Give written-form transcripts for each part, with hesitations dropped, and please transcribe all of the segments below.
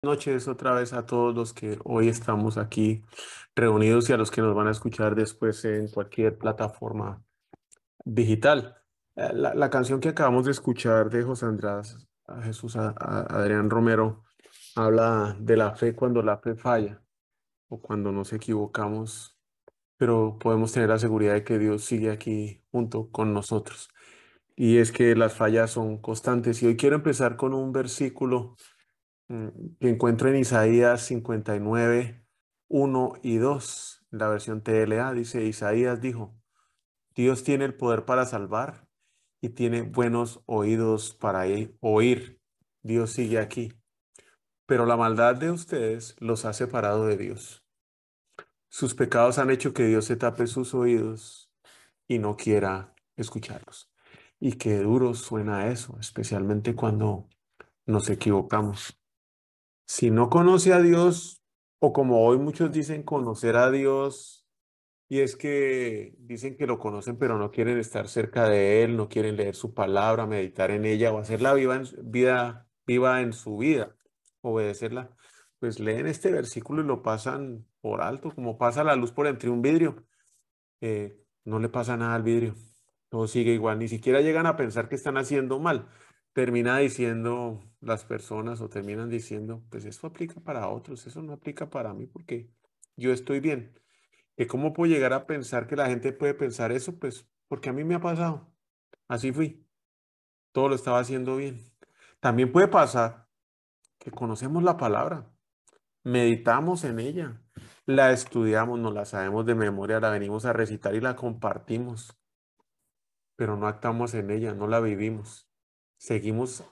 Noches otra vez a todos los que hoy estamos aquí reunidos y a los que nos van a escuchar después en cualquier plataforma digital. La canción que acabamos de escuchar de José Andrés a Jesús Adrián Romero habla de la fe cuando la fe falla o cuando nos equivocamos, pero podemos tener la seguridad de que Dios sigue aquí junto con nosotros. Y es que las fallas son constantes. Y hoy quiero empezar con un versículo que encuentro en Isaías 59, 1 y 2, la versión TLA. Dice: Isaías dijo, Dios tiene el poder para salvar y tiene buenos oídos para oír. Dios sigue aquí, pero la maldad de ustedes los ha separado de Dios. Sus pecados han hecho que Dios se tape sus oídos y no quiera escucharlos. Y qué duro suena eso, especialmente cuando nos equivocamos. Si no conoce a Dios, o como hoy muchos dicen conocer a Dios, y es que dicen que lo conocen, pero no quieren estar cerca de Él, no quieren leer su palabra, meditar en ella o hacerla viva en su vida, obedecerla, pues leen este versículo y lo pasan por alto, como pasa la luz por entre un vidrio. No le pasa nada al vidrio, todo sigue igual, ni siquiera llegan a pensar que están haciendo mal. Termina diciendo las personas o terminan diciendo, pues eso aplica para otros, eso no aplica para mí porque yo estoy bien. ¿Que cómo puedo llegar a pensar que la gente puede pensar eso? Pues porque a mí me ha pasado, así fui, todo lo estaba haciendo bien. También puede pasar que conocemos la palabra, meditamos en ella, la estudiamos, nos la sabemos de memoria, la venimos a recitar y la compartimos, pero no actuamos en ella, no la vivimos. Seguimos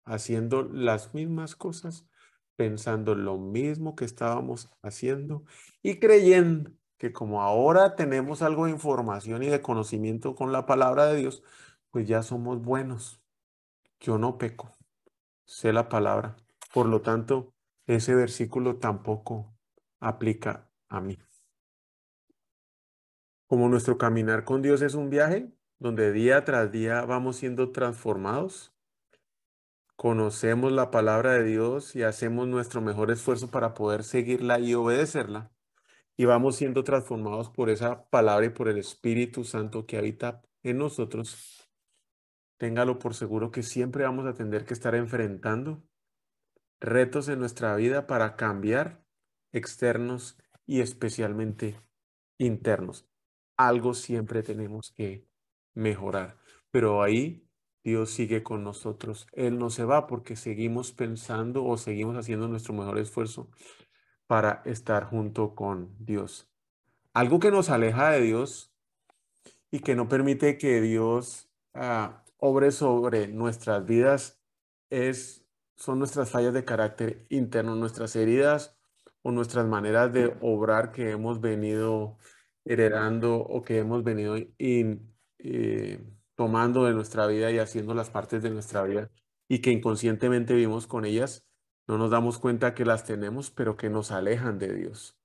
haciendo las mismas cosas, pensando lo mismo que estábamos haciendo y creyendo que como ahora tenemos algo de información y de conocimiento con la palabra de Dios, pues ya somos buenos. Yo no peco, sé la palabra. Por lo tanto, ese versículo tampoco aplica a mí. Como nuestro caminar con Dios es un viaje donde día tras día vamos siendo transformados, conocemos la palabra de Dios y hacemos nuestro mejor esfuerzo para poder seguirla y obedecerla, y vamos siendo transformados por esa palabra y por el Espíritu Santo que habita en nosotros, téngalo por seguro que siempre vamos a tener que estar enfrentando retos en nuestra vida para cambiar, externos y especialmente internos. Algo siempre tenemos que mejorar, pero ahí Dios sigue con nosotros. Él no se va porque seguimos pensando o seguimos haciendo nuestro mejor esfuerzo para estar junto con Dios. Algo que nos aleja de Dios y que no permite que Dios obre sobre nuestras vidas son nuestras fallas de carácter interno, nuestras heridas o nuestras maneras de obrar que hemos venido heredando o que hemos venido tomando de nuestra vida y haciendo las partes de nuestra vida y que inconscientemente vivimos con ellas. No nos damos cuenta que las tenemos, pero que nos alejan de Dios.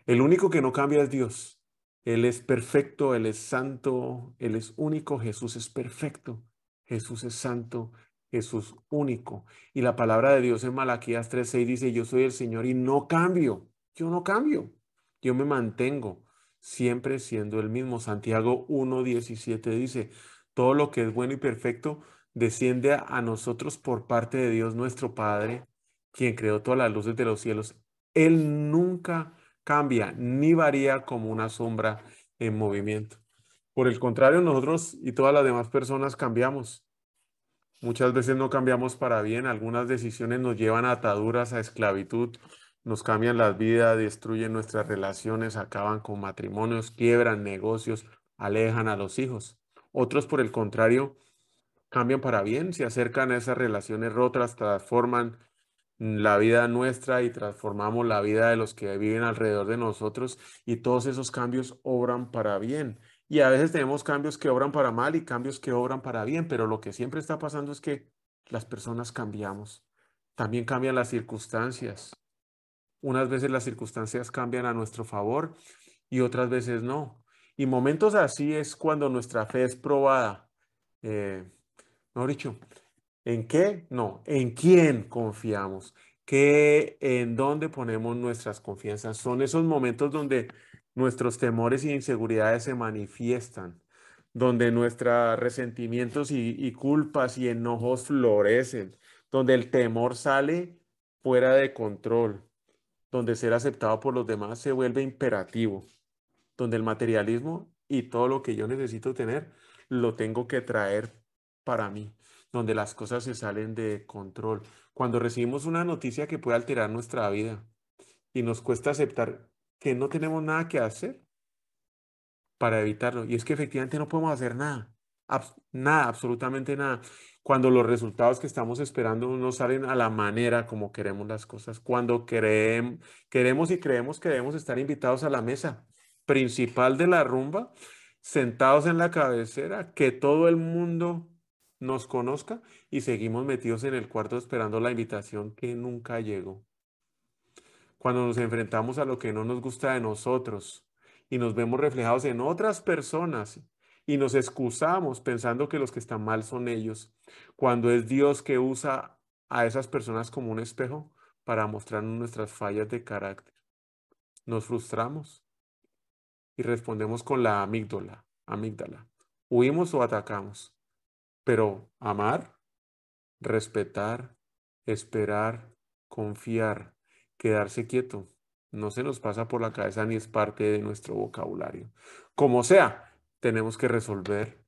El único que no cambia es Dios. Él es perfecto, Él es santo, Él es único, Jesús es perfecto, Jesús es santo, Jesús único. Y la palabra de Dios en Malaquías 3:6 dice, yo soy el Señor y no cambio, yo no cambio, yo me mantengo siempre siendo el mismo. Santiago 1:17 dice, todo lo que es bueno y perfecto desciende a nosotros por parte de Dios nuestro Padre, quien creó todas las luces de los cielos. Él nunca cambia ni varía como una sombra en movimiento. Por el contrario, nosotros y todas las demás personas cambiamos. Muchas veces no cambiamos para bien, algunas decisiones nos llevan a ataduras, a esclavitud, nos cambian las vidas, destruyen nuestras relaciones, acaban con matrimonios, quiebran negocios, alejan a los hijos. Otros, por el contrario, cambian para bien, se acercan a esas relaciones rotas, transforman la vida nuestra y transformamos la vida de los que viven alrededor de nosotros, y todos esos cambios obran para bien. Y a veces tenemos cambios que obran para mal y cambios que obran para bien, pero lo que siempre está pasando es que las personas cambiamos. También cambian las circunstancias. Unas veces las circunstancias cambian a nuestro favor y otras veces no. Y momentos así es cuando nuestra fe es probada. Mejor dicho, ¿en qué? No, ¿en quién confiamos? en dónde ponemos nuestras confianzas. Son esos momentos donde nuestros temores e inseguridades se manifiestan, donde nuestros resentimientos y culpas y enojos florecen, donde el temor sale fuera de control, donde ser aceptado por los demás se vuelve imperativo, donde el materialismo y todo lo que yo necesito tener lo tengo que traer para mí, donde las cosas se salen de control. Cuando recibimos una noticia que puede alterar nuestra vida y nos cuesta aceptar que no tenemos nada que hacer para evitarlo. Y es que efectivamente no podemos hacer nada, nada, absolutamente nada. Cuando los resultados que estamos esperando no salen a la manera como queremos las cosas, cuando queremos y creemos que debemos estar invitados a la mesa principal de la rumba, sentados en la cabecera, que todo el mundo nos conozca y seguimos metidos en el cuarto esperando la invitación que nunca llegó. Cuando nos enfrentamos a lo que no nos gusta de nosotros y nos vemos reflejados en otras personas y nos excusamos pensando que los que están mal son ellos, cuando es Dios que usa a esas personas como un espejo para mostrarnos nuestras fallas de carácter. Nos frustramos y respondemos con la amígdala. Huimos o atacamos, pero amar, respetar, esperar, confiar, quedarse quieto. No se nos pasa por la cabeza ni es parte de nuestro vocabulario. Como sea, tenemos que resolver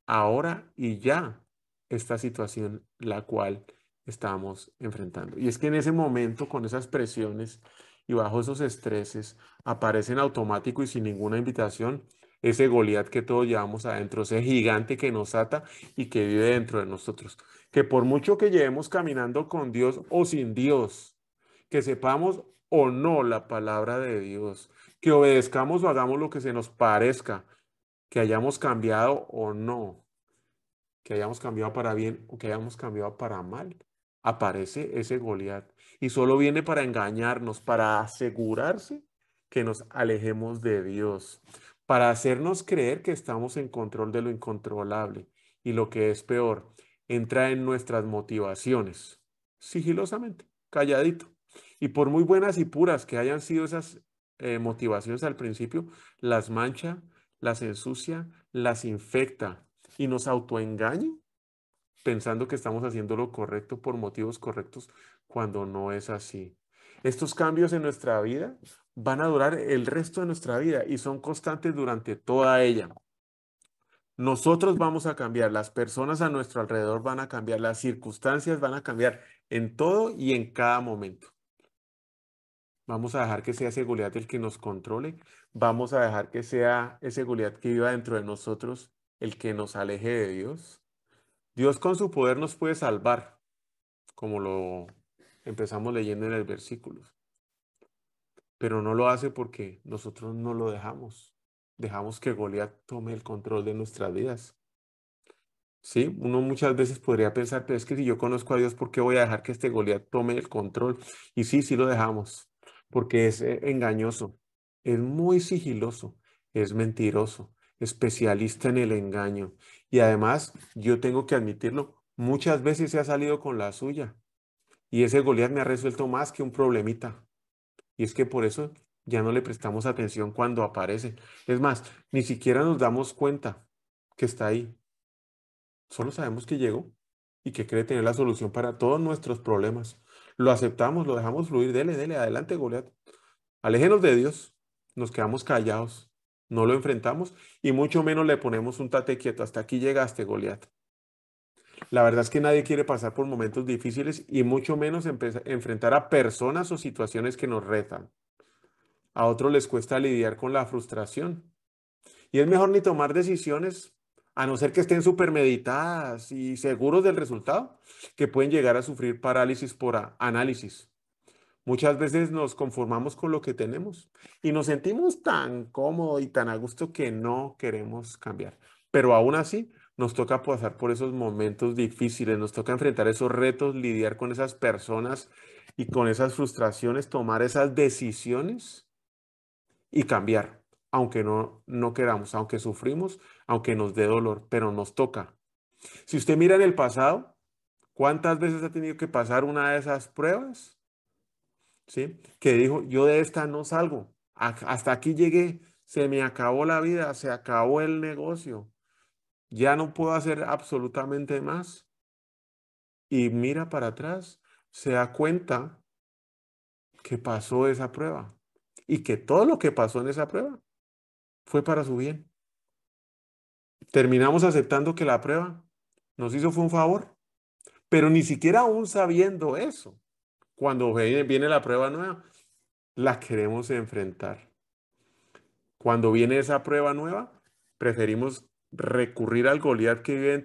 ahora y ya esta situación la cual estamos enfrentando. Y es que en ese momento, con esas presiones y bajo esos estreses, aparece en automático y sin ninguna invitación ese Goliat que todos llevamos adentro, ese gigante que nos ata y que vive dentro de nosotros. Que por mucho que llevemos caminando con Dios o sin Dios, que sepamos o no la palabra de Dios, que obedezcamos o hagamos lo que se nos parezca, que hayamos cambiado o no, que hayamos cambiado para bien o que hayamos cambiado para mal, aparece ese Goliat y solo viene para engañarnos, para asegurarse que nos alejemos de Dios, para hacernos creer que estamos en control de lo incontrolable y lo que es peor, entra en nuestras motivaciones, sigilosamente, calladito. Y por muy buenas y puras que hayan sido esas motivaciones al principio, las mancha, las ensucia, las infecta y nos autoengaña pensando que estamos haciendo lo correcto por motivos correctos cuando no es así. Estos cambios en nuestra vida van a durar el resto de nuestra vida y son constantes durante toda ella. Nosotros vamos a cambiar, las personas a nuestro alrededor van a cambiar, las circunstancias van a cambiar en todo y en cada momento. Vamos a dejar que sea ese Goliat el que nos controle. Vamos a dejar que sea ese Goliat que viva dentro de nosotros el que nos aleje de Dios. Dios con su poder nos puede salvar, como lo empezamos leyendo en el versículo, pero no lo hace porque nosotros no lo dejamos. Dejamos que Goliat tome el control de nuestras vidas. Sí, uno muchas veces podría pensar, pero es que si yo conozco a Dios, ¿por qué voy a dejar que este Goliat tome el control? Y sí, sí lo dejamos, porque es engañoso, es muy sigiloso, es mentiroso, especialista en el engaño. Y además, yo tengo que admitirlo, muchas veces se ha salido con la suya. Y ese Goliat me ha resuelto más que un problemita. Y es que por eso ya no le prestamos atención cuando aparece. Es más, ni siquiera nos damos cuenta que está ahí. Solo sabemos que llegó y que cree tener la solución para todos nuestros problemas. Lo aceptamos, lo dejamos fluir. Dele, dele, adelante, Goliat. Aléjenos de Dios. Nos quedamos callados. No lo enfrentamos y mucho menos le ponemos un tate quieto. Hasta aquí llegaste, Goliat. La verdad es que nadie quiere pasar por momentos difíciles y mucho menos enfrentar a personas o situaciones que nos retan. A otros les cuesta lidiar con la frustración. Y es mejor ni tomar decisiones, a no ser que estén súper meditadas y seguros del resultado, que pueden llegar a sufrir parálisis por análisis. Muchas veces nos conformamos con lo que tenemos y nos sentimos tan cómodos y tan a gusto que no queremos cambiar. Pero aún así, nos toca pasar por esos momentos difíciles, nos toca enfrentar esos retos, lidiar con esas personas y con esas frustraciones, tomar esas decisiones y cambiar, aunque no queramos, aunque sufrimos, aunque nos dé dolor, pero nos toca. Si usted mira en el pasado, ¿cuántas veces ha tenido que pasar una de esas pruebas? ¿sí? Que dijo, yo de esta no salgo, hasta aquí llegué, se me acabó la vida, se acabó el negocio, ya no puedo hacer absolutamente más. Y mira para atrás, se da cuenta que pasó esa prueba y que todo lo que pasó en esa prueba fue para su bien. Terminamos aceptando que la prueba nos hizo fue un favor, pero ni siquiera aún sabiendo eso, cuando viene la prueba nueva, la queremos enfrentar. Cuando viene esa prueba nueva, preferimos recurrir al Goliat que vive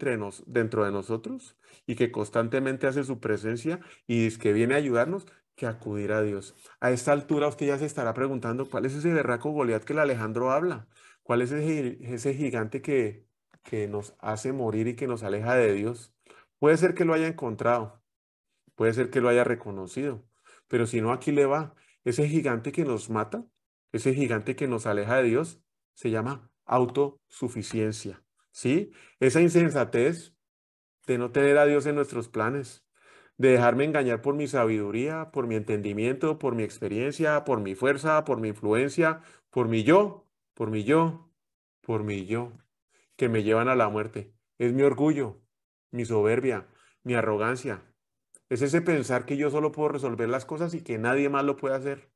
dentro de nosotros y que constantemente hace su presencia y es que viene a ayudarnos que acudir a Dios. A esta altura usted ya se estará preguntando cuál es ese berraco Goliat que el Alejandro habla, cuál es ese gigante que nos hace morir y que nos aleja de Dios. Puede ser que lo haya encontrado, puede ser que lo haya reconocido, pero si no, aquí le va. Ese gigante que nos mata, ese gigante que nos aleja de Dios, se llama autosuficiencia, ¿sí? Esa insensatez de no tener a Dios en nuestros planes, de dejarme engañar por mi sabiduría, por mi entendimiento, por mi experiencia, por mi fuerza, por mi influencia, por mi yo, por mi yo, por mi yo, que me llevan a la muerte. Es mi orgullo, mi soberbia, mi arrogancia. Es ese pensar que yo solo puedo resolver las cosas y que nadie más lo puede hacer,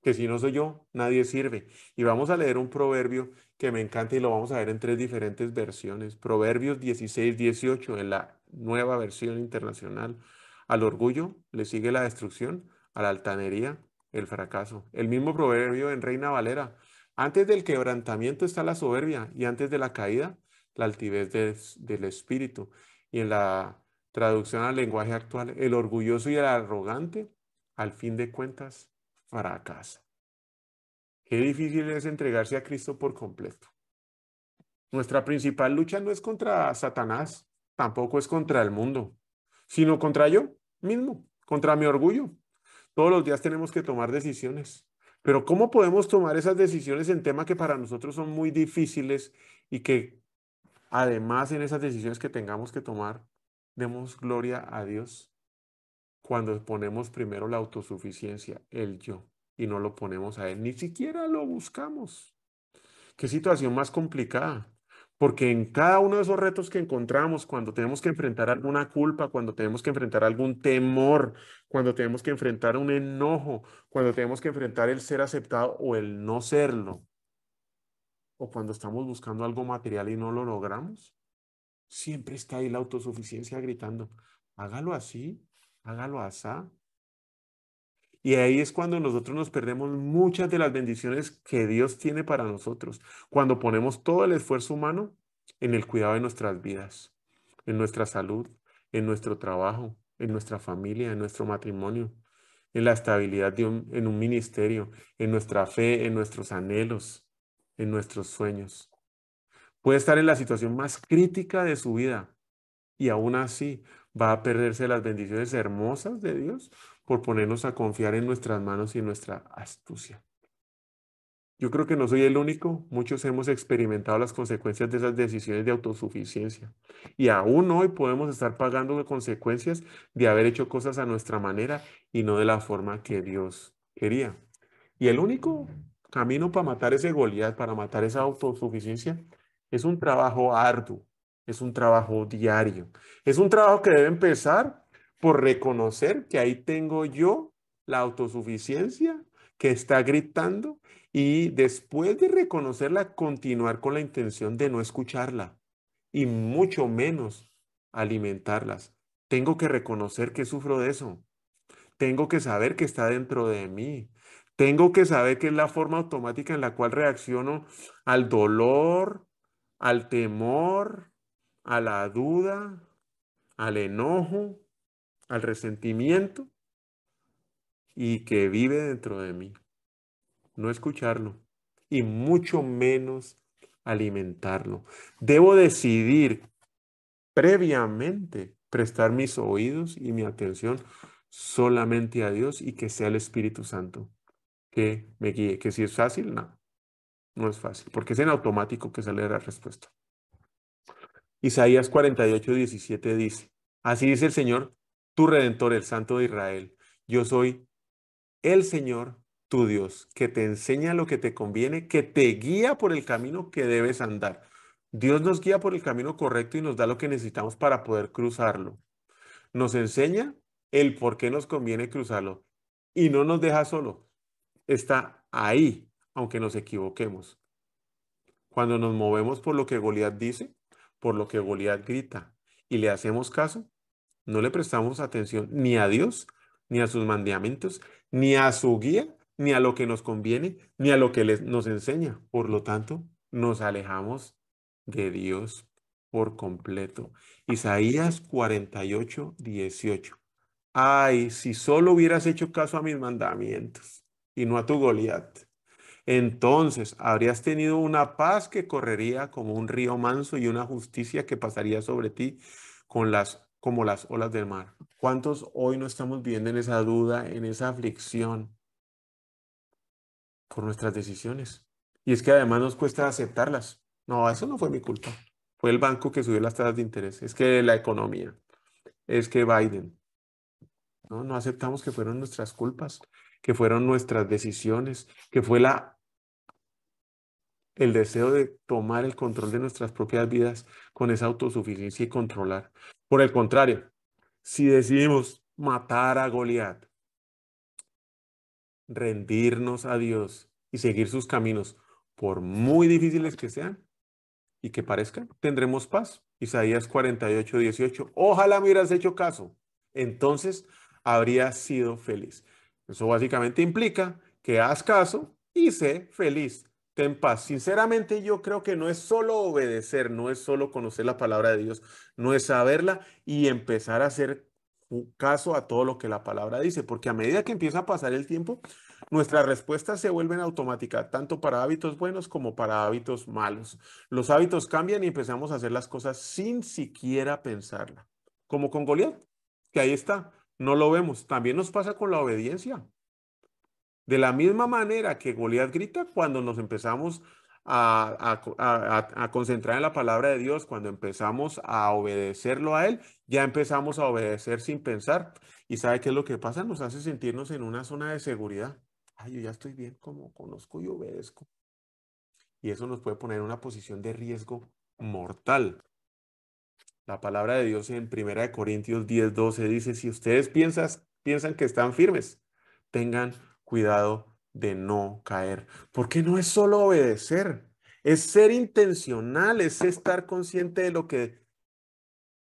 que si no soy yo, nadie sirve. Y vamos a leer un proverbio que me encanta y lo vamos a ver en tres diferentes versiones. Proverbios 16-18 en la nueva versión internacional. Al orgullo le sigue la destrucción, a la altanería el fracaso. El mismo proverbio en Reina Valera. Antes del quebrantamiento está la soberbia y antes de la caída, la altivez del espíritu. Y en la traducción al lenguaje actual, el orgulloso y el arrogante, al fin de cuentas, fracasa. Qué difícil es entregarse a Cristo por completo. Nuestra principal lucha no es contra Satanás, tampoco es contra el mundo, sino contra yo mismo, contra mi orgullo. Todos los días tenemos que tomar decisiones. Pero ¿cómo podemos tomar esas decisiones en temas que para nosotros son muy difíciles y que además en esas decisiones que tengamos que tomar, demos gloria a Dios cuando ponemos primero la autosuficiencia, el yo, y no lo ponemos a Él, ni siquiera lo buscamos? Qué situación más complicada, porque en cada uno de esos retos que encontramos, cuando tenemos que enfrentar alguna culpa, cuando tenemos que enfrentar algún temor, cuando tenemos que enfrentar un enojo, cuando tenemos que enfrentar el ser aceptado o el no serlo, o cuando estamos buscando algo material y no lo logramos, siempre está ahí la autosuficiencia gritando, hágalo así, hágalo asá. Y ahí es cuando nosotros nos perdemos muchas de las bendiciones que Dios tiene para nosotros, cuando ponemos todo el esfuerzo humano en el cuidado de nuestras vidas, en nuestra salud, en nuestro trabajo, en nuestra familia, en nuestro matrimonio, en la estabilidad en un ministerio, en nuestra fe, en nuestros anhelos, en nuestros sueños. Puede estar en la situación más crítica de su vida y aún así va a perderse las bendiciones hermosas de Dios por ponernos a confiar en nuestras manos y en nuestra astucia. Yo creo que no soy el único, muchos hemos experimentado las consecuencias de esas decisiones de autosuficiencia y aún hoy podemos estar pagando las consecuencias de haber hecho cosas a nuestra manera y no de la forma que Dios quería. Y el único camino para matar ese Goliat, para matar esa autosuficiencia, es un trabajo arduo, es un trabajo diario, es un trabajo que debe empezar por reconocer que ahí tengo yo la autosuficiencia que está gritando y después de reconocerla, continuar con la intención de no escucharla y mucho menos alimentarlas. Tengo que reconocer que sufro de eso. Tengo que saber que está dentro de mí. Tengo que saber que es la forma automática en la cual reacciono al dolor, al temor, a la duda, al enojo, al resentimiento y que vive dentro de mí. No escucharlo y mucho menos alimentarlo. Debo decidir previamente prestar mis oídos y mi atención solamente a Dios y que sea el Espíritu Santo que me guíe. Que si es fácil, no, no es fácil, porque es en automático que sale la respuesta. Isaías 48:17 dice, así dice el Señor, tu Redentor, el Santo de Israel, yo soy el Señor, tu Dios, que te enseña lo que te conviene, que te guía por el camino que debes andar. Dios nos guía por el camino correcto y nos da lo que necesitamos para poder cruzarlo. Nos enseña el por qué nos conviene cruzarlo y no nos deja solo. Está ahí, aunque nos equivoquemos. Cuando nos movemos por lo que Goliat dice, por lo que Goliat grita y le hacemos caso, no le prestamos atención ni a Dios, ni a sus mandamientos, ni a su guía, ni a lo que nos conviene, ni a lo que nos enseña. Por lo tanto, nos alejamos de Dios por completo. Isaías 48:18. Ay, si solo hubieras hecho caso a mis mandamientos y no a tu Goliat. Entonces habrías tenido una paz que correría como un río manso y una justicia que pasaría sobre ti como las olas del mar. ¿Cuántos hoy no estamos viviendo en esa duda, en esa aflicción por nuestras decisiones? Y es que además nos cuesta aceptarlas. No, eso no fue mi culpa. Fue el banco que subió las tasas de interés. Es que la economía. Es que Biden. No, no aceptamos que fueron nuestras culpas, que fueron nuestras decisiones, que fue el deseo de tomar el control de nuestras propias vidas con esa autosuficiencia y controlar. Por el contrario, si decidimos matar a Goliat, rendirnos a Dios y seguir sus caminos, por muy difíciles que sean y que parezcan, tendremos paz. Isaías 48:18. Ojalá me hubieras hecho caso. Entonces habría sido feliz. Eso básicamente implica que haz caso y sé feliz. Ten paz. Sinceramente, yo creo que no es solo obedecer, no es solo conocer la palabra de Dios, no es saberla y empezar a hacer caso a todo lo que la palabra dice, porque a medida que empieza a pasar el tiempo, nuestras respuestas se vuelven automáticas, tanto para hábitos buenos como para hábitos malos. Los hábitos cambian y empezamos a hacer las cosas sin siquiera pensarla. Como con Goliat, que ahí está, no lo vemos. También nos pasa con la obediencia. De la misma manera que Goliat grita cuando nos empezamos a concentrar en la palabra de Dios, cuando empezamos a obedecerlo a Él, ya empezamos a obedecer sin pensar. ¿Y sabe qué es lo que pasa? Nos hace sentirnos en una zona de seguridad. Ay, yo ya estoy bien como conozco y obedezco. Y eso nos puede poner en una posición de riesgo mortal. La palabra de Dios en 1 Corintios 10:12 dice, si ustedes piensan que están firmes, tengan cuidado de no caer. Porque no es solo obedecer, es ser intencional, es estar consciente de lo que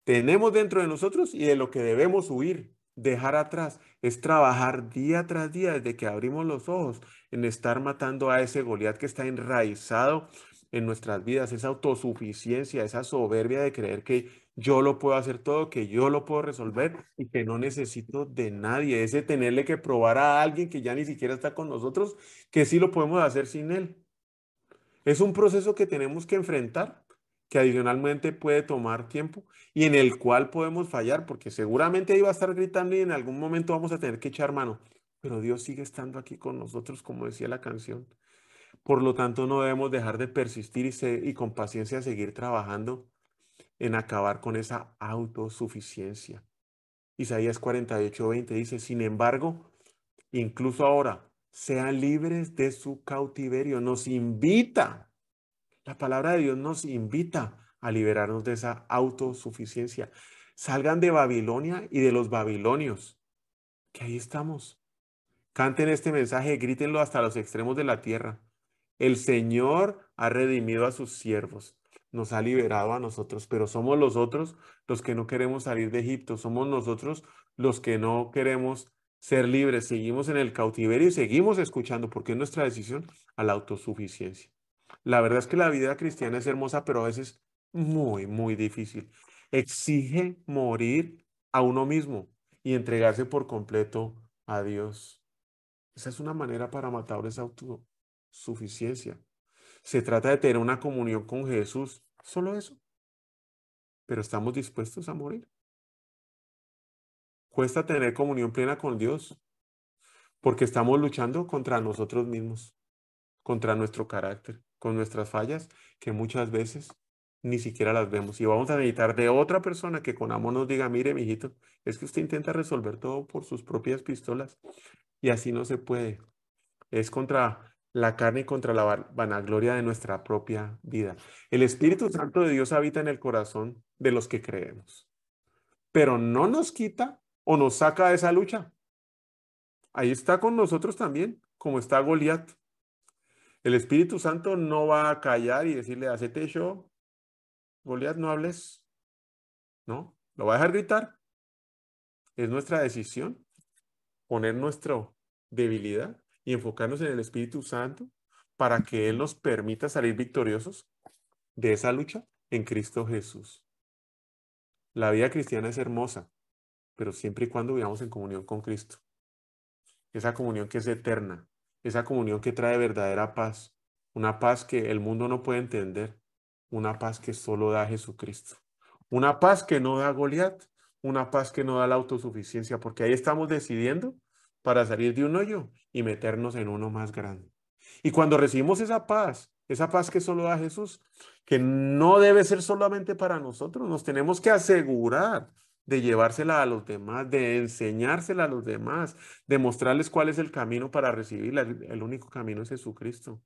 tenemos dentro de nosotros y de lo que debemos huir, dejar atrás. Es trabajar día tras día desde que abrimos los ojos en estar matando a ese Goliat que está enraizado en nuestras vidas, esa autosuficiencia, esa soberbia de creer que yo lo puedo hacer todo, que yo lo puedo resolver y que no necesito de nadie, ese tenerle que probar a alguien que ya ni siquiera está con nosotros, que sí lo podemos hacer sin él. Es un proceso que tenemos que enfrentar, que adicionalmente puede tomar tiempo y en el cual podemos fallar, porque seguramente iba a estar gritando y en algún momento vamos a tener que echar mano. Pero Dios sigue estando aquí con nosotros, como decía la canción. Por lo tanto, no debemos dejar de persistir y con paciencia seguir trabajando en acabar con esa autosuficiencia. Isaías 48:20 dice, sin embargo, incluso ahora, sean libres de su cautiverio. Nos invita. La palabra de Dios nos invita a liberarnos de esa autosuficiencia. Salgan de Babilonia y de los babilonios, que ahí estamos. Canten este mensaje, grítenlo hasta los extremos de la tierra. El Señor ha redimido a sus siervos, nos ha liberado a nosotros, pero somos los otros los que no queremos salir de Egipto, somos nosotros los que no queremos ser libres, seguimos en el cautiverio y seguimos escuchando, porque es nuestra decisión, a la autosuficiencia. La verdad es que la vida cristiana es hermosa, pero a veces muy, muy difícil. Exige morir a uno mismo y entregarse por completo a Dios. Esa es una manera para matar esa autosuficiencia. Se trata de tener una comunión con Jesús, solo eso, pero estamos dispuestos a morir. Cuesta tener comunión plena con Dios porque estamos luchando contra nosotros mismos, contra nuestro carácter, con nuestras fallas que muchas veces ni siquiera las vemos. Y vamos a necesitar de otra persona que con amor nos diga, mire, mijito, es que usted intenta resolver todo por sus propias pistolas. Y así no se puede. Es contra la carne y contra la vanagloria de nuestra propia vida. El Espíritu Santo de Dios habita en el corazón de los que creemos, pero no nos quita o nos saca de esa lucha. Ahí está con nosotros también, como está Goliat. El Espíritu Santo no va a callar y decirle, hacete show, Goliat, no hables. No, lo va a dejar gritar. Es nuestra decisión poner nuestra debilidad y enfocarnos en el Espíritu Santo para que Él nos permita salir victoriosos de esa lucha en Cristo Jesús. La vida cristiana es hermosa, pero siempre y cuando vivamos en comunión con Cristo. Esa comunión que es eterna, esa comunión que trae verdadera paz, una paz que el mundo no puede entender, una paz que solo da Jesucristo, una paz que no da Goliat, una paz que no da la autosuficiencia, porque ahí estamos decidiendo para salir de un hoyo y meternos en uno más grande. Y cuando recibimos esa paz que solo da Jesús, que no debe ser solamente para nosotros, nos tenemos que asegurar de llevársela a los demás, de enseñársela a los demás, de mostrarles cuál es el camino para recibirla. El único camino es Jesucristo.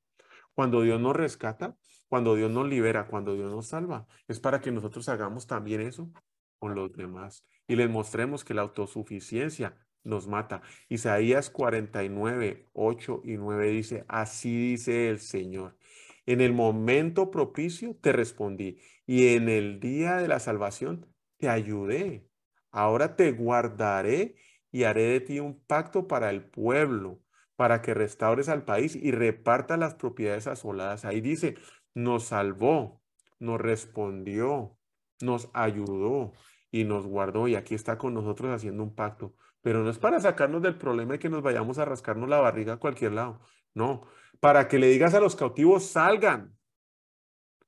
Cuando Dios nos rescata, cuando Dios nos libera, cuando Dios nos salva, es para que nosotros hagamos también eso con los demás y les mostremos que la autosuficiencia nos mata. Isaías 49, 8 y 9 dice, así dice el Señor. En el momento propicio te respondí y en el día de la salvación te ayudé. Ahora te guardaré y haré de ti un pacto para el pueblo, para que restaures al país y repartas las propiedades asoladas. Ahí dice, nos salvó, nos respondió, nos ayudó y nos guardó. Y aquí está con nosotros haciendo un pacto. Pero no es para sacarnos del problema y que nos vayamos a rascarnos la barriga a cualquier lado. No, para que le digas a los cautivos, salgan.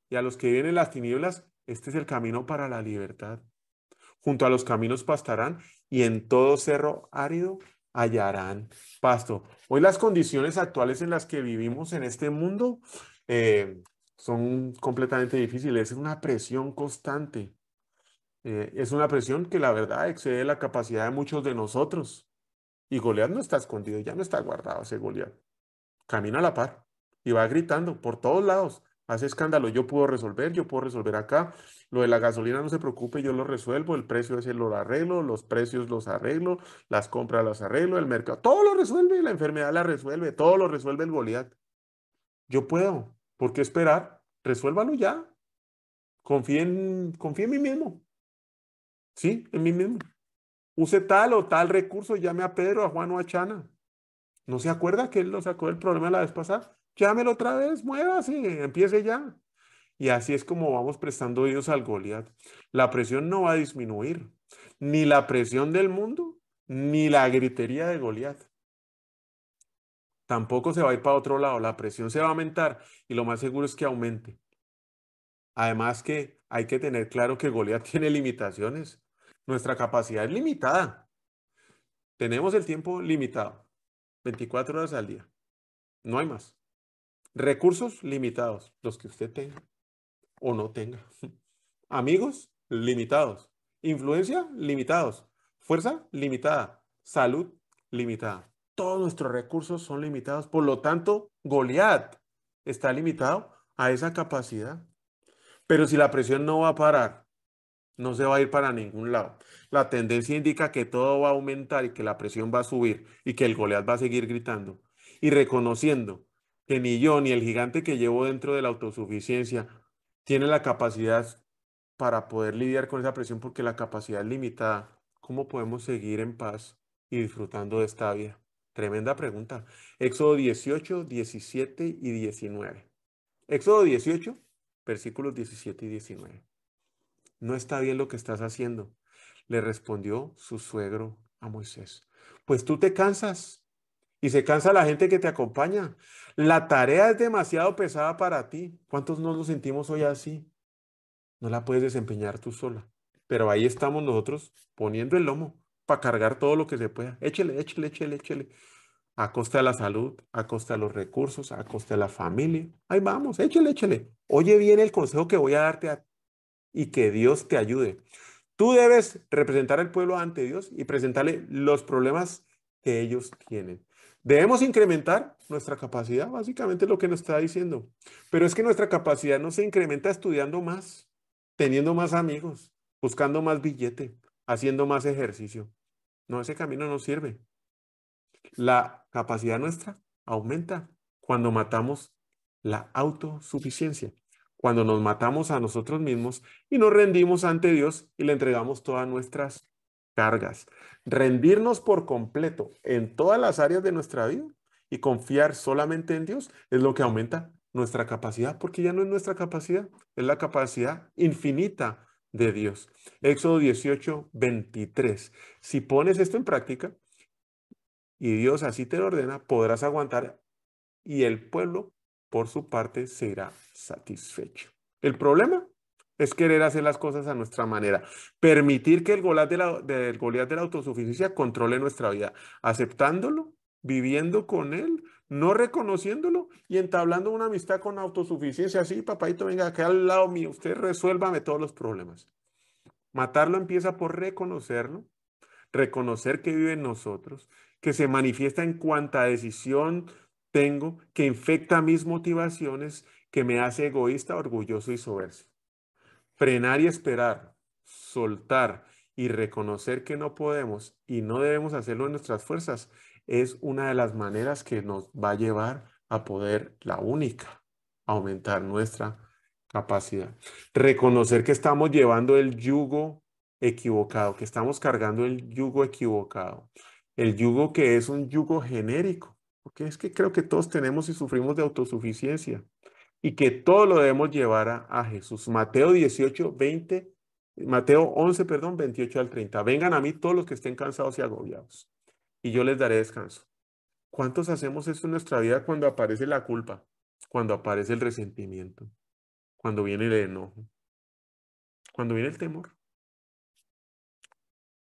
Y a los que viven en las tinieblas, este es el camino para la libertad. Junto a los caminos pastarán y en todo cerro árido hallarán pasto. Hoy las condiciones actuales en las que vivimos en este mundo son completamente difíciles. Es una presión constante. Es una presión que la verdad excede la capacidad de muchos de nosotros. Y Goliat no está escondido, ya no está guardado ese Goliat. Camina a la par y va gritando por todos lados. Hace escándalo, yo puedo resolver acá. Lo de la gasolina no se preocupe, yo lo resuelvo. El precio ese lo arreglo, los precios los arreglo, las compras las arreglo, el mercado, todo lo resuelve, la enfermedad la resuelve, todo lo resuelve el Goliat. Yo puedo, ¿por qué esperar? Resuélvalo ya. Confíe en mí mismo, ¿sí? En mí mismo. Use tal o tal recurso, llame a Pedro, a Juan o a Chana. ¿No se acuerda que él lo sacó del problema la vez pasada? Llámelo otra vez, muévase, empiece ya. Y así es como vamos prestando oídos al Goliat. La presión no va a disminuir, ni la presión del mundo, ni la gritería de Goliat. Tampoco se va a ir para otro lado, la presión se va a aumentar y lo más seguro es que aumente. Además que hay que tener claro que Goliat tiene limitaciones. Nuestra capacidad es limitada. Tenemos el tiempo limitado, 24 horas al día. No hay más. Recursos limitados, los que usted tenga o no tenga. Amigos limitados. Influencia limitados. Fuerza limitada. Salud limitada. Todos nuestros recursos son limitados. Por lo tanto, Goliat está limitado a esa capacidad. Pero si la presión no va a parar, no se va a ir para ningún lado. La tendencia indica que todo va a aumentar y que la presión va a subir y que el Goliat va a seguir gritando y reconociendo que ni yo ni el gigante que llevo dentro de la autosuficiencia tiene la capacidad para poder lidiar con esa presión porque la capacidad es limitada. ¿Cómo podemos seguir en paz y disfrutando de esta vida? Tremenda pregunta. Éxodo 18, 17 y 19. Éxodo 18, versículos 17 y 19. No está bien lo que estás haciendo, le respondió su suegro a Moisés. Pues tú te cansas y se cansa la gente que te acompaña. La tarea es demasiado pesada para ti. ¿Cuántos no nos sentimos hoy así? No la puedes desempeñar tú sola. Pero ahí estamos nosotros poniendo el lomo para cargar todo lo que se pueda. Échele, échele, échele, échele. A costa de la salud, a costa de los recursos, a costa de la familia. Ahí vamos, échele, échele. Oye bien el consejo que voy a darte y que Dios te ayude. Tú debes representar al pueblo ante Dios y presentarle los problemas que ellos tienen. Debemos incrementar nuestra capacidad, básicamente es lo que nos está diciendo. Pero es que nuestra capacidad no se incrementa estudiando más, teniendo más amigos, buscando más billete, haciendo más ejercicio. No, ese camino no sirve. La capacidad nuestra aumenta cuando matamos la autosuficiencia, cuando nos matamos a nosotros mismos y nos rendimos ante Dios y le entregamos todas nuestras cargas. Rendirnos por completo en todas las áreas de nuestra vida y confiar solamente en Dios es lo que aumenta nuestra capacidad, porque ya no es nuestra capacidad, es la capacidad infinita de Dios. Éxodo 18:23. Si pones esto en práctica, y Dios así te lo ordena, podrás aguantar y el pueblo, por su parte, será satisfecho. El problema es querer hacer las cosas a nuestra manera, permitir que el Goliat de la autosuficiencia controle nuestra vida, aceptándolo, viviendo con él, no reconociéndolo y entablando una amistad con autosuficiencia. Así, papadito, venga acá al lado mío, usted resuélvame todos los problemas. Matarlo empieza por reconocerlo, reconocer que vive en nosotros, que se manifiesta en cuanta decisión tengo, que infecta mis motivaciones, que me hace egoísta, orgulloso y soberbio. Frenar y esperar, soltar y reconocer que no podemos y no debemos hacerlo en nuestras fuerzas es una de las maneras que nos va a llevar a poder, la única, aumentar nuestra capacidad. Reconocer que estamos llevando el yugo equivocado, que estamos cargando el yugo equivocado, el yugo que es un yugo genérico, porque es que creo que todos tenemos y sufrimos de autosuficiencia y que todo lo debemos llevar a Jesús. Mateo 11, perdón, 28 al 30. Vengan a mí todos los que estén cansados y agobiados, y yo les daré descanso. ¿Cuántos hacemos eso en nuestra vida cuando aparece la culpa, cuando aparece el resentimiento, cuando viene el enojo, cuando viene el temor,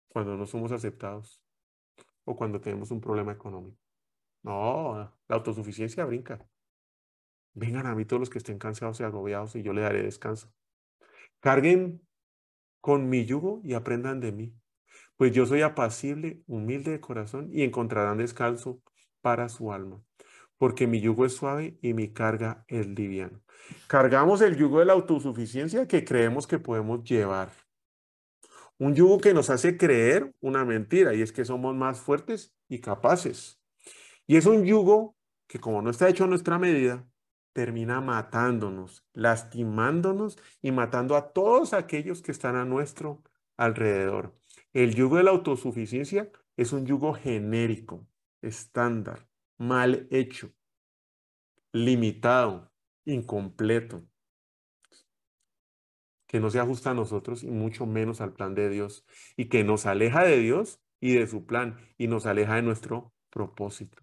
cuando no somos aceptados o cuando tenemos un problema económico? No, la autosuficiencia brinca. Vengan a mí todos los que estén cansados y agobiados y yo les daré descanso. Carguen con mi yugo y aprendan de mí, pues yo soy apacible, humilde de corazón y encontrarán descanso para su alma, porque mi yugo es suave y mi carga es liviana. Cargamos el yugo de la autosuficiencia que creemos que podemos llevar. Un yugo que nos hace creer una mentira y es que somos más fuertes y capaces. Y es un yugo que como no está hecho a nuestra medida, termina matándonos, lastimándonos y matando a todos aquellos que están a nuestro alrededor. El yugo de la autosuficiencia es un yugo genérico, estándar, mal hecho, limitado, incompleto, que no se ajusta a nosotros y mucho menos al plan de Dios, y que nos aleja de Dios y de su plan y nos aleja de nuestro propósito.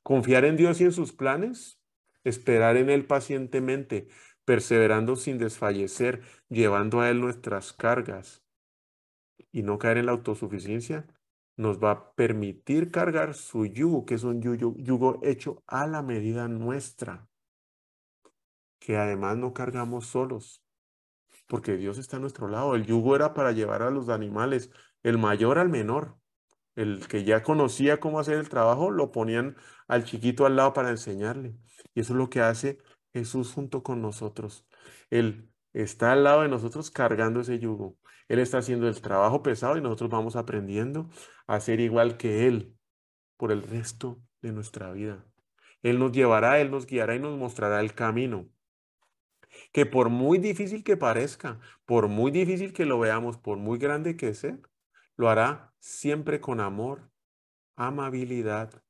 Confiar en Dios y en sus planes, esperar en Él pacientemente, perseverando sin desfallecer, llevando a Él nuestras cargas y no caer en la autosuficiencia, nos va a permitir cargar su yugo, que es un yugo hecho a la medida nuestra, que además no cargamos solos porque Dios está a nuestro lado. El yugo era para llevar a los animales, el mayor al menor. El que ya conocía cómo hacer el trabajo, lo ponían al chiquito al lado para enseñarle. Y eso es lo que hace Jesús junto con nosotros. Él está al lado de nosotros cargando ese yugo. Él está haciendo el trabajo pesado y nosotros vamos aprendiendo a ser igual que Él por el resto de nuestra vida. Él nos llevará, Él nos guiará y nos mostrará el camino que por muy difícil que parezca, por muy difícil que lo veamos, por muy grande que sea, lo hará siempre con amor, amabilidad,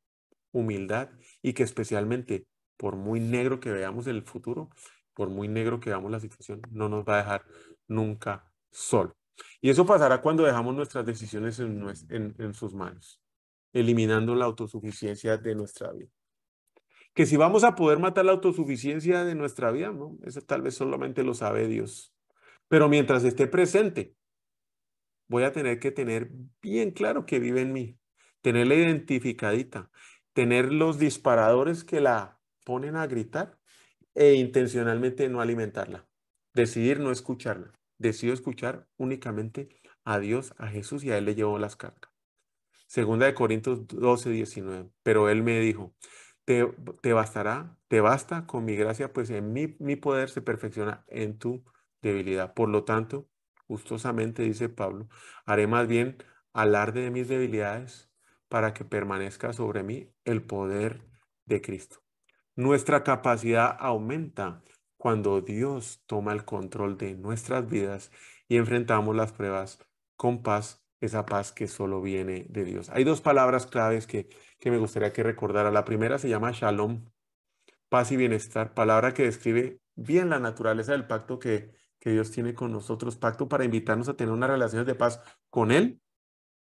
humildad y que especialmente por muy negro que veamos el futuro, por muy negro que veamos la situación, no nos va a dejar nunca solo. Y eso pasará cuando dejamos nuestras decisiones en sus manos, eliminando la autosuficiencia de nuestra vida. Que si vamos a poder matar la autosuficiencia de nuestra vida, ¿no? Eso tal vez solamente lo sabe Dios. Pero mientras esté presente, voy a tener que tener bien claro que vive en mí, tenerla identificadita, tener los disparadores que la ponen a gritar e intencionalmente no alimentarla. Decidir no escucharla. Decido escuchar únicamente a Dios, a Jesús y a Él le llevo las cargas. Segunda de Corintios 12:19. Pero él me dijo, te, te bastará, te basta con mi gracia, pues en mi poder se perfecciona en tu debilidad. Por lo tanto, gustosamente, dice Pablo, haré más bien alarde de mis debilidades para que permanezca sobre mí el poder de Cristo. Nuestra capacidad aumenta cuando Dios toma el control de nuestras vidas y enfrentamos las pruebas con paz, esa paz que solo viene de Dios. Hay dos palabras claves que me gustaría que recordara. La primera se llama shalom, paz y bienestar, palabra que describe bien la naturaleza del pacto que Dios tiene con nosotros, pacto para invitarnos a tener unas relaciones de paz con Él,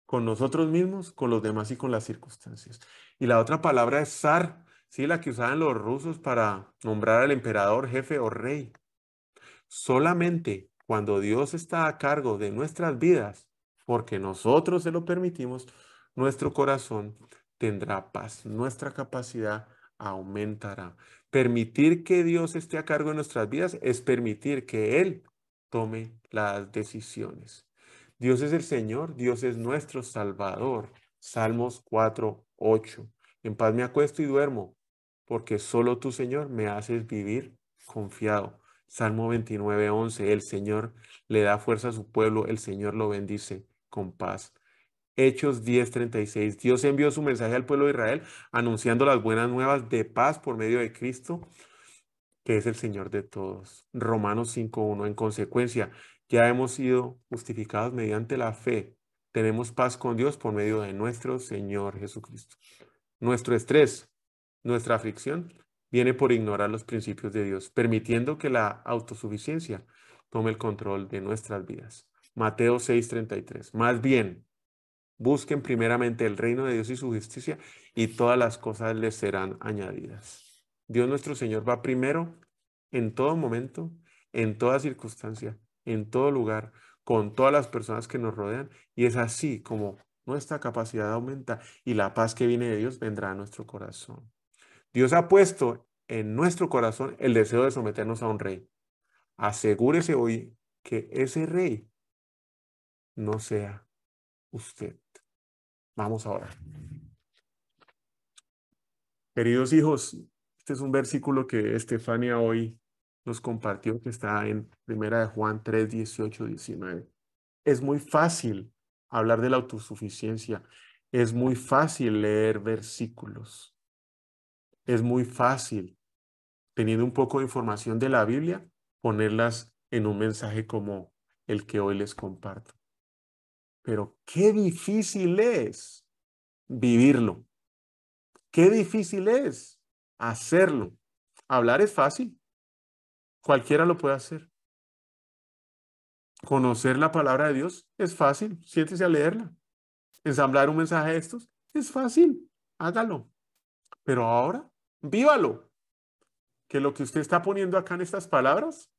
con nosotros mismos, con los demás y con las circunstancias. Y la otra palabra es zar, sí, la que usaban los rusos para nombrar al emperador, jefe o rey. Solamente cuando Dios está a cargo de nuestras vidas, porque nosotros se lo permitimos, nuestro corazón tendrá paz, nuestra capacidad aumentará. Permitir que Dios esté a cargo de nuestras vidas es permitir que Él tome las decisiones. Dios es el Señor, Dios es nuestro Salvador. Salmos 4:8. En paz me acuesto y duermo, porque solo tú, Señor, me haces vivir confiado. Salmo 29:11, el Señor le da fuerza a su pueblo, el Señor lo bendice con paz. Hechos 10:36, Dios envió su mensaje al pueblo de Israel anunciando las buenas nuevas de paz por medio de Cristo, que es el Señor de todos. Romanos 5:1, en consecuencia, ya hemos sido justificados mediante la fe. Tenemos paz con Dios por medio de nuestro Señor Jesucristo. Nuestro estrés, nuestra aflicción, viene por ignorar los principios de Dios, permitiendo que la autosuficiencia tome el control de nuestras vidas. Mateo 6:33. Más bien, busquen primeramente el reino de Dios y su justicia, y todas las cosas les serán añadidas. Dios nuestro Señor va primero en todo momento, en toda circunstancia, en todo lugar, con todas las personas que nos rodean, y es así como nuestra capacidad aumenta y la paz que viene de Dios vendrá a nuestro corazón. Dios ha puesto en nuestro corazón el deseo de someternos a un rey. Asegúrese hoy que ese rey no sea usted. Vamos ahora. Queridos hijos, este es un versículo que Estefania hoy nos compartió, que está en Primera de Juan 3:18-19. Es muy fácil hablar de la autosuficiencia. Es muy fácil leer versículos. Es muy fácil, teniendo un poco de información de la Biblia, ponerlas en un mensaje como el que hoy les comparto. Pero qué difícil es vivirlo. Qué difícil es hacerlo. Hablar es fácil. Cualquiera lo puede hacer. Conocer la palabra de Dios es fácil. Siéntese a leerla. Ensamblar un mensaje de estos es fácil. Hágalo. Pero ahora, vívalo. Que lo que usted está poniendo acá en estas palabras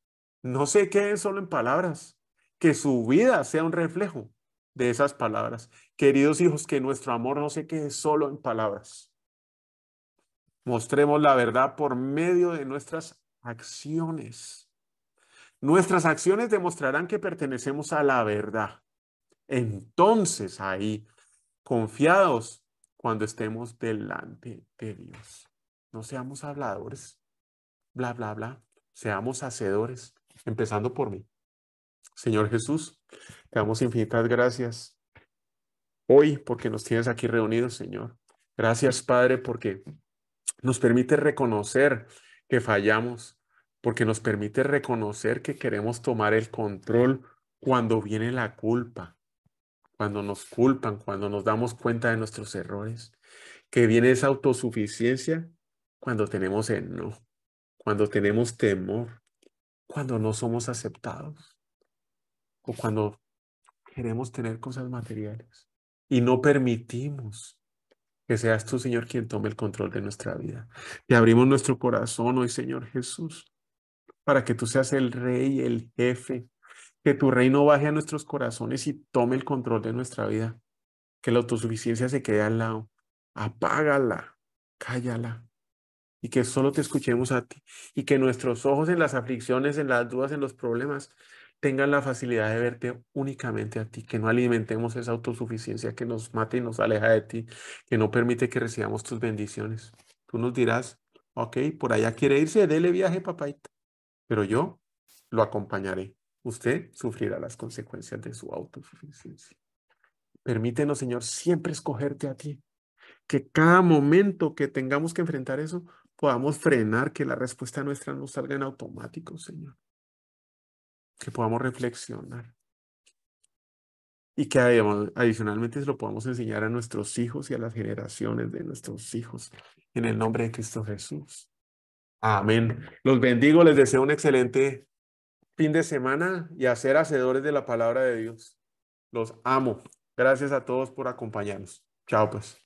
no se quede solo en palabras. Que su vida sea un reflejo de esas palabras. Queridos hijos, que nuestro amor no se quede solo en palabras. Mostremos la verdad por medio de nuestras acciones. Nuestras acciones demostrarán que pertenecemos a la verdad. Entonces ahí, confiados cuando estemos delante de Dios. No seamos habladores, bla, bla, bla. Seamos hacedores, empezando por mí. Señor Jesús, te damos infinitas gracias hoy porque nos tienes aquí reunidos, Señor. Gracias, Padre, porque nos permite reconocer que fallamos, porque nos permite reconocer que queremos tomar el control cuando viene la culpa, cuando nos culpan, cuando nos damos cuenta de nuestros errores, que viene esa autosuficiencia cuando tenemos enojo, cuando tenemos temor, cuando no somos aceptados o cuando queremos tener cosas materiales y no permitimos que seas tú, Señor, quien tome el control de nuestra vida. Te abrimos nuestro corazón hoy, Señor Jesús, para que tú seas el rey, el jefe, que tu reino baje a nuestros corazones y tome el control de nuestra vida. Que la autosuficiencia se quede al lado. Apágala, cállala. Y que solo te escuchemos a ti. Y que nuestros ojos en las aflicciones, en las dudas, en los problemas, tengan la facilidad de verte únicamente a ti, que no alimentemos esa autosuficiencia que nos mata y nos aleja de ti, que no permite que recibamos tus bendiciones. Tú nos dirás, ok, por allá quiere irse, dele viaje, papaita, pero yo lo acompañaré. Usted sufrirá las consecuencias de su autosuficiencia. Permítenos, Señor, siempre escogerte a ti, que cada momento que tengamos que enfrentar eso, podamos frenar, que la respuesta nuestra no salga en automático, Señor, que podamos reflexionar y que adicionalmente se lo podamos enseñar a nuestros hijos y a las generaciones de nuestros hijos, en el nombre de Cristo Jesús. Amén. Los bendigo, les deseo un excelente fin de semana y a ser hacedores de la palabra de Dios. Los amo. Gracias a todos por acompañarnos. Chao, pues.